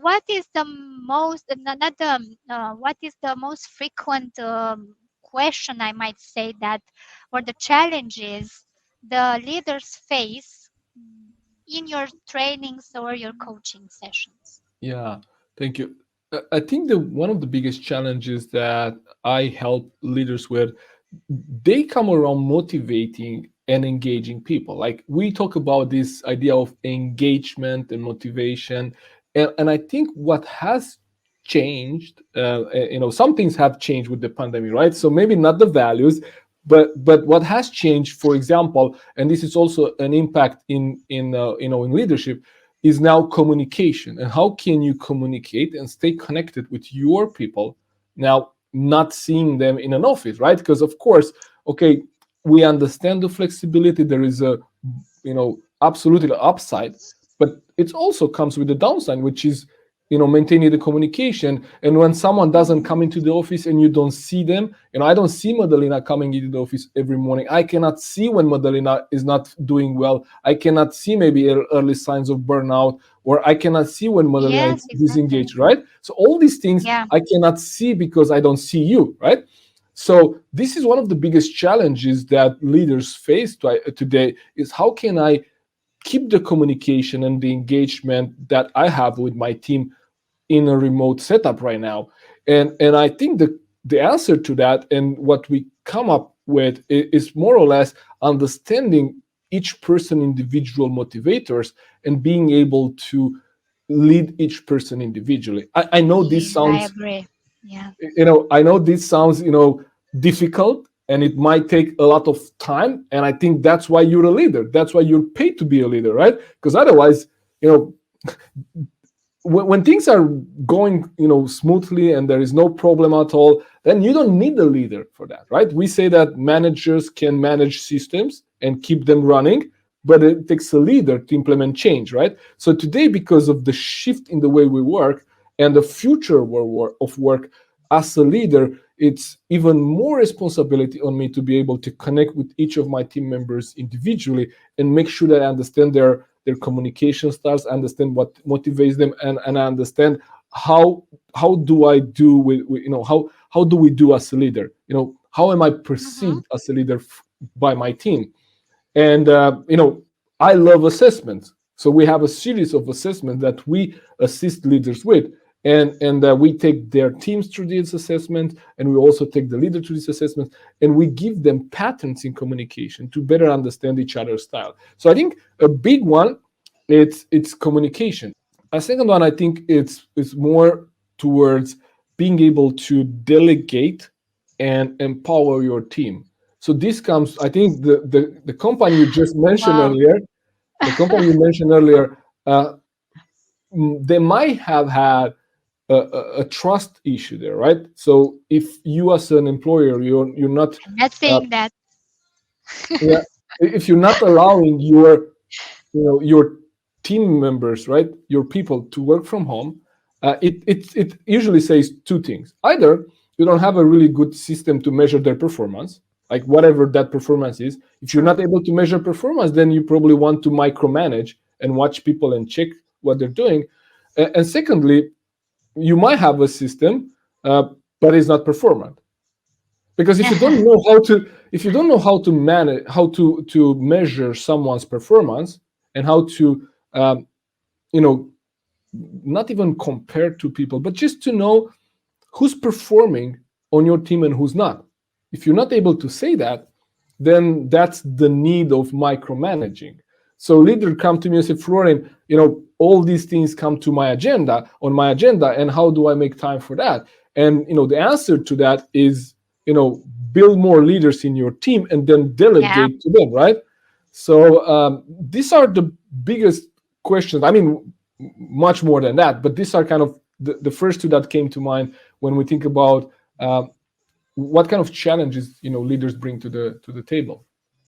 what is the most, not the, what is the most frequent question, I might say, that, or the challenges the leaders face in your trainings or your coaching sessions? Yeah, thank you. I think the one of the biggest challenges that I help leaders with, they come around motivating and engaging people. Like we talk about this idea of engagement and motivation, and I think what has changed, some things have changed with the pandemic, right? So maybe not the values, but what has changed, for example, and this is also an impact in leadership, is now communication. And how can you communicate and stay connected with your people now, not seeing them in an office, right? Because of course, okay, we understand the flexibility. There is a, absolutely the upside, but it also comes with the downside, which is, maintaining the communication. And when someone doesn't come into the office and you don't see them, I don't see Madalina coming into the office every morning. I cannot see when Madalina is not doing well. I cannot see maybe early signs of burnout, or I cannot see when Madalina Yes, is exactly. disengaged, right? So all these things Yeah. I cannot see because I don't see you, right? So this is one of the biggest challenges that leaders face today, is how can I keep the communication and the engagement that I have with my team in a remote setup right now? And I think the answer to that, and what we come up with, is more or less understanding each person individual motivators and being able to lead each person individually. I know this Yes, I sounds, agree. Yeah. I know this sounds, difficult, and it might take a lot of time. And I think that's why you're a leader. That's why you're paid to be a leader, right? Because otherwise, when things are going, smoothly and there is no problem at all, then you don't need a leader for that, right? We say that managers can manage systems and keep them running, but it takes a leader to implement change, right? So today, because of the shift in the way we work and the future of work, as a leader, it's even more responsibility on me to be able to connect with each of my team members individually and make sure that I understand their communication styles, understand what motivates them, and I understand how do I do how do we do as a leader? How am I Mm-hmm. perceived as a leader by my team? And I love assessments, so we have a series of assessments that we assist leaders with, and we take their teams through these assessments, and we also take the leader through these assessments, and we give them patterns in communication to better understand each other's style. So I think a big one, it's communication. A second one, I think it's more towards being able to delegate and empower your team. So this comes, I think, the company you just mentioned Wow. earlier, the company you mentioned earlier, they might have had a trust issue there, right? So if you as an employer, you're not, I'm not uh, saying that. yeah, if you're not allowing your team members, right, your people, to work from home, it usually says two things: either you don't have a really good system to measure their performance, like whatever that performance is. If you're True. not able to measure performance, then you probably want to micromanage and watch people and check what they're doing. And secondly, you might have a system, but it's not performant. Because if you don't know how to manage, how to measure someone's performance, and how to you know not even compare to people, but just to know who's performing on your team and who's not. If you're not able to say that, then that's the need of micromanaging. So leader come to me and say, Florian, all these things come to my agenda, and how do I make time for that? And the answer to that is, build more leaders in your team and then Yeah. delegate to them, right? So these are the biggest questions. I mean, much more than that, but these are kind of the first two that came to mind when we think about what kind of challenges leaders bring to the table.